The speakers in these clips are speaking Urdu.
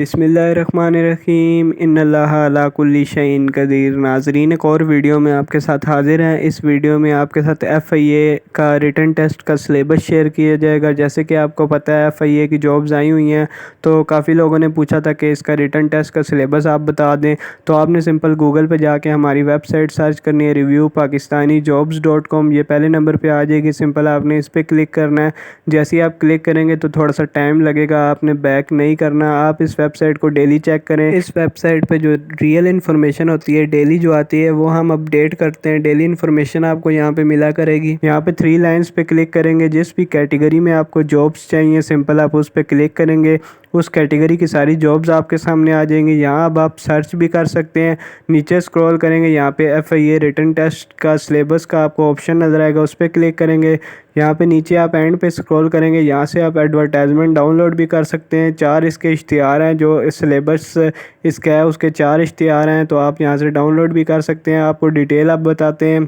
بسم اللہ الرحمن الرحیم ان اللہ علی کل شیء قدیر۔ ناظرین، ایک اور ویڈیو میں آپ کے ساتھ حاضر ہیں۔ اس ویڈیو میں آپ کے ساتھ FIA کا ریٹن ٹیسٹ کا سلیبس شیئر کیا جائے گا۔ جیسے کہ آپ کو پتہ ہے FIA کی جابز آئی ہوئی ہیں، تو کافی لوگوں نے پوچھا تھا کہ اس کا ریٹن ٹیسٹ کا سلیبس آپ بتا دیں۔ تو آپ نے سمپل گوگل پہ جا کے ہماری ویب سائٹ سرچ کرنی ہے reviewpakistanijobs.com۔ یہ پہلے نمبر پہ آ جائے گی۔ سمپل آپ نے اس پہ کلک کرنا ہے۔ جیسے ہی آپ کلک کریں گے تو تھوڑا سا ٹائم لگے گا، آپ نے بیک نہیں کرنا۔ آپ اس ویب سائٹ کو ڈیلی چیک کریں۔ اس ویب سائٹ پہ جو ریئل انفارمیشن ہوتی ہے، ڈیلی جو آتی ہے، وہ ہم اپڈیٹ کرتے ہیں۔ ڈیلی انفارمیشن آپ کو یہاں پہ ملا کرے گی۔ یہاں پہ 3 لائنز پہ کلک کریں گے۔ جس بھی کیٹیگری میں آپ کو جابس چاہیے، سمپل آپ اس پہ کلک کریں گے۔ اس کیٹیگری کی ساری جابز آپ کے سامنے آ جائیں گی۔ یہاں اب آپ سرچ بھی کر سکتے ہیں۔ نیچے سکرول کریں گے، یہاں پہ FIA ریٹن ٹیسٹ کا سلیبس کا آپ کو آپشن نظر آئے گا، اس پہ کلک کریں گے۔ یہاں پہ نیچے آپ اینڈ پہ سکرول کریں گے، یہاں سے آپ ایڈورٹائزمنٹ ڈاؤن لوڈ بھی کر سکتے ہیں۔ 4 اس کے اشتہار ہیں، جو سلیبس اس کا ہے اس کے 4 اشتہار ہیں، تو آپ یہاں سے ڈاؤن لوڈ بھی کر سکتے ہیں۔ آپ کو ڈیٹیل آپ بتاتے ہیں،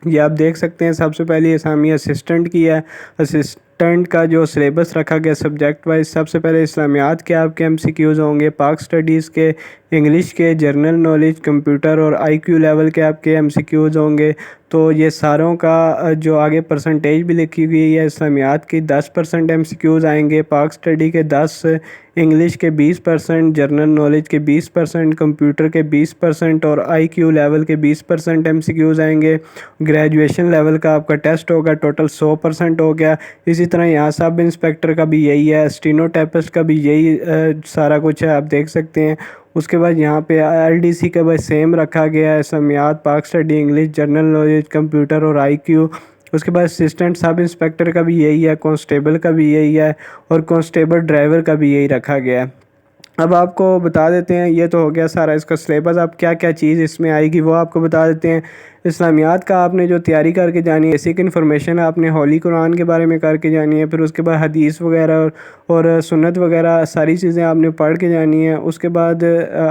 یہ آپ دیکھ سکتے ہیں۔ سب سے پہلی اسامی اسسٹنٹ کی ہے۔ اسسٹنٹ کا جو سلیبس رکھا گیا سبجیکٹ وائز، سب سے پہلے اسلامیات کے آپ کے MCQs ہوں گے، پاک سٹڈیز کے، انگلش کے، جرنل نالج، کمپیوٹر اور IQ لیول کے آپ کے MCQs ہوں گے۔ تو یہ ساروں کا جو آگے پرسنٹیج بھی لکھی ہوئی ہے، اسلامیات کی 10% MCQs آئیں گے، پاک سٹڈی کے 10، انگلش کے 20%، جرنل نالج کے 20%، کمپیوٹر کے 20% اور IQ لیول کے 20% MCQs آئیں گے۔ گریجویشن لیول کا آپ کا ٹیسٹ ہوگا، ٹوٹل 100% ہو گیا۔ اسی طرح یہاں سب انسپیکٹر کا بھی یہی ہے، اسٹینو ٹیپسٹ کا بھی یہی سارا کچھ ہے، آپ دیکھ سکتے ہیں۔ اس کے بعد یہاں پہ LDC کا بس سیم رکھا گیا ہے، اسلامیات، Pak study, English, general knowledge, computer اور IQ۔ اس کے بعد اسسٹنٹ سب انسپیکٹر کا بھی یہی ہے، کانسٹیبل کا بھی یہی ہے اور کانسٹیبل ڈرائیور کا بھی یہی رکھا گیا ہے۔ اب آپ کو بتا دیتے ہیں، یہ تو ہو گیا سارا اس کا سلیبس۔ اب کیا کیا چیز اس میں آئے گی وہ آپ کو بتا دیتے ہیں۔ اسلامیات کا آپ نے جو تیاری کر کے جانی ہے، بیسک انفارمیشن آپ نے ہولی قرآن کے بارے میں کر کے جانی ہے، پھر اس کے بعد حدیث وغیرہ اور سنت وغیرہ ساری چیزیں آپ نے پڑھ کے جانی ہے۔ اس کے بعد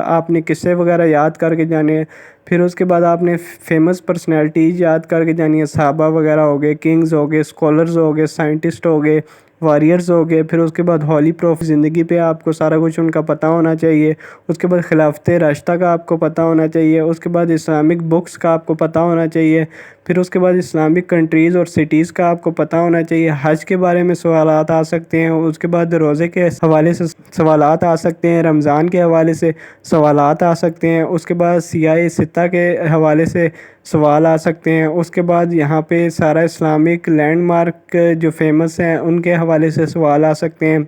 آپ نے قصے وغیرہ یاد کر کے جانے ہیں۔ پھر اس کے بعد آپ نے فیمس پرسنالٹیز یاد کر کے جانی ہے، صحابہ وغیرہ ہو گئے، کنگز ہو گئے، اسکالرز ہو گئے، سائنٹسٹ ہو گئے، واریئرز ہو گئے۔ پھر اس کے بعد ہولی پروف زندگی پہ آپ کو سارا کچھ ان کا پتہ ہونا چاہیے۔ اس کے بعد خلافت راشدہ کا آپ کو پتہ ہونا چاہیے۔ اس کے بعد اسلامک بکس کا آپ کو پتہ ہونا چاہیے۔ پھر اس کے بعد اسلامک کنٹریز اور سٹیز کا آپ کو پتہ ہونا چاہیے۔ حج کے بارے میں سوالات آ سکتے ہیں۔ اس کے بعد روزے کے حوالے سے سوالات آ سکتے ہیں، رمضان کے حوالے سے سوالات آ سکتے ہیں۔ اس کے بعد سیاہ ستہ کے حوالے سے سوال آ سکتے ہیں۔ اس کے بعد یہاں پہ سارا اسلامک لینڈ مارک جو فیمس ہیں ان کے حوالے سے سوال آ سکتے ہیں۔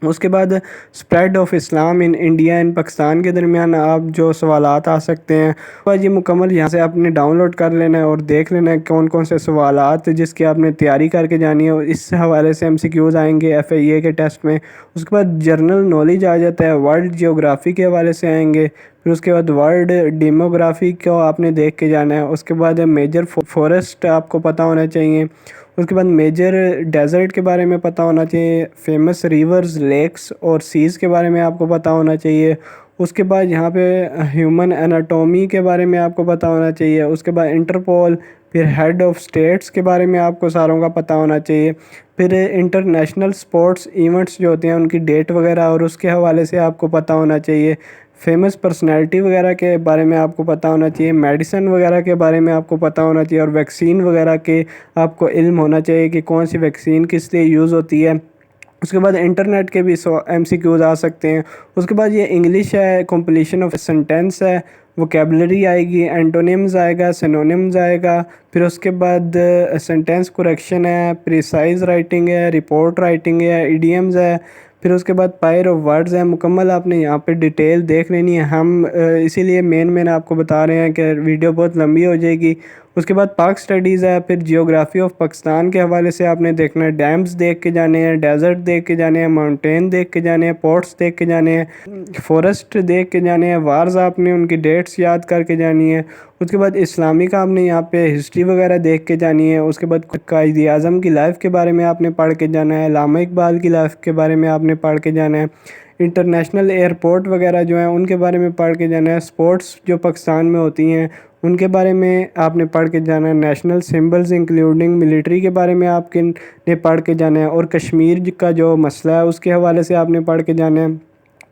اس کے بعد spread of Islam in India and Pakistan کے درمیان آپ جو سوالات آ سکتے ہیں، بس یہ مکمل یہاں سے آپ نے ڈاؤن لوڈ کر لینا ہے اور دیکھ لینا ہے کون کون سے سوالات جس کی آپ نے تیاری کر کے جانی ہے، اور اس حوالے سے MCQs آئیں گے FIA کے ٹیسٹ میں۔ اس کے بعد جرنل نالج آ جاتا ہے، ورلڈ جیوگرافی کے حوالے سے آئیں گے۔ پھر اس کے بعد ورلڈ ڈیموگرافی کو آپ نے دیکھ کے جانا ہے۔ اس کے بعد میجر فورسٹ آپ کو پتہ ہونا چاہیے۔ اس کے بعد میجر ڈیزرٹ کے بارے میں پتہ ہونا چاہیے۔ فیمس ریورز، لیکس اور سیز کے بارے میں آپ کو پتہ ہونا چاہیے۔ اس کے بعد یہاں پہ ہیومن اناٹومی کے بارے میں آپ کو پتہ ہونا چاہیے۔ اس کے بعد انٹرپول، پھر ہیڈ آف اسٹیٹس کے بارے میں آپ کو ساروں کا پتہ ہونا چاہیے۔ پھر انٹرنیشنل سپورٹس ایونٹس جو ہوتے ہیں ان کی ڈیٹ وغیرہ اور اس کے حوالے سے آپ کو پتہ ہونا چاہیے۔ فیمس پرسنالٹی وغیرہ کے بارے میں آپ کو پتہ ہونا چاہیے۔ میڈیسن وغیرہ کے بارے میں آپ کو پتہ ہونا چاہیے، اور ویکسین وغیرہ کے آپ کو علم ہونا چاہیے کہ کون سی ویکسین کس لیے یوز ہوتی ہے۔ اس کے بعد انٹرنیٹ کے بھی MCQs آ سکتے ہیں۔ اس کے بعد یہ انگلش ہے، کمپلیشن آف سینٹینس ہے، ووکیبلری آئے گی، اینٹونیمز آئے گا، سینونیمز آئے گا۔ پھر اس کے بعد سینٹینس کریکشن ہے، پریسائز رائٹنگ ہے، رپورٹ رائٹنگ ہے، ایڈیمز ہے۔ پھر اس کے بعد پائر آف ورڈز ہیں۔ مکمل آپ نے یہاں پہ ڈیٹیل دیکھ لینی ہے۔ ہم اسی لیے مین آپ کو بتا رہے ہیں کہ ویڈیو بہت لمبی ہو جائے گی۔ اس کے بعد پاک سٹڈیز ہے، پھر جیوگرافی آف پاکستان کے حوالے سے آپ نے دیکھنا ہے، ڈیمز دیکھ کے جانے ہیں، ڈیزرٹ دیکھ کے جانے ہیں، ماؤنٹین دیکھ کے جانے ہیں، پورٹس دیکھ کے جانے ہیں، فورسٹ دیکھ کے جانے ہیں، وارز آپ نے ان کی ڈیٹس یاد کر کے جانی ہے۔ اس کے بعد اسلامک آپ نے یہاں پہ ہسٹری وغیرہ دیکھ کے جانی ہے۔ اس کے بعد قائد اعظم کی لائف کے بارے میں آپ نے پڑھ کے جانا ہے، علامہ اقبال کی لائف کے بارے میں آپ نے پڑھ کے جانا ہے، انٹرنیشنل ایئرپورٹ وغیرہ جو ہیں ان کے بارے میں پڑھ کے جانا ہے، سپورٹس جو پاکستان میں ہوتی ہیں ان کے بارے میں آپ نے پڑھ کے جانا ہے، نیشنل سمبلز انکلوڈنگ ملٹری کے بارے میں آپ نے پڑھ کے جانا ہے، اور کشمیر کا جو مسئلہ ہے اس کے حوالے سے آپ نے پڑھ کے جانا ہے۔